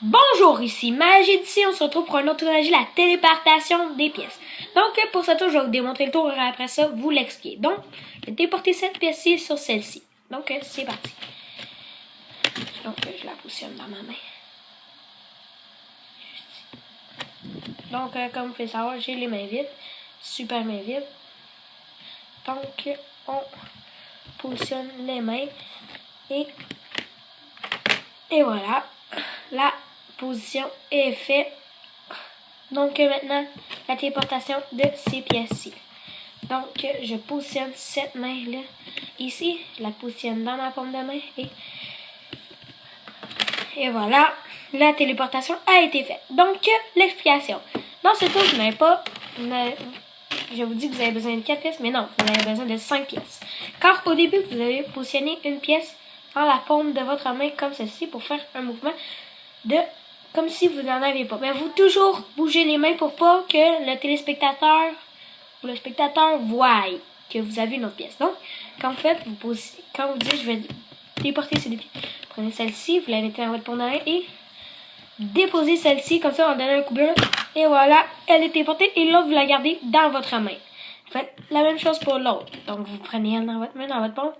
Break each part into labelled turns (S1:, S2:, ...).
S1: Bonjour, ici Magie d'ici, on se retrouve pour un autre tour de magie, la téléportation des pièces. Donc, pour ce tour, je vais vous démontrer le tour et après ça, vous l'expliquer. Donc, je vais déporter cette pièce-ci sur celle-ci. Donc, c'est parti. Donc, je la positionne dans ma main. Donc, comme vous pouvez savoir, j'ai les mains vides. Super mains vides. Donc, on positionne les mains. Et voilà. La position est faite. Donc, maintenant, la téléportation de ces pièces-ci. Donc, je positionne cette main-là ici. Je la positionne dans ma paume de main. Et voilà. La téléportation a été faite. Donc, l'explication. Dans ce tour, je n'avais pas... Je vous dis que vous avez besoin de 4 pièces, mais non, vous avez besoin de 5 pièces. Car au début, vous avez positionné une pièce dans la paume de votre main comme ceci pour faire un mouvement de comme si vous n'en avez pas. Mais vous toujours bougez les mains pour pas que le téléspectateur ou le spectateur voie que vous avez une autre pièce. Donc, quand vous faites, quand vous dites je vais déporter ces deux pièces, prenez celle-ci, vous la mettez dans votre paume de main et déposez celle-ci comme ça en donnant un coup bleu. Et voilà, elle est déportée et l'autre vous la gardez dans votre main. Faites la même chose pour l'autre. Donc vous prenez elle dans votre main, dans votre paume,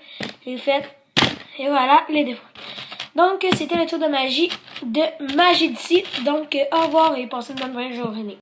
S1: et vous faites, et voilà, les défauts. Donc c'était le tour de magie d'ici. Donc au revoir et passez une bonne journée.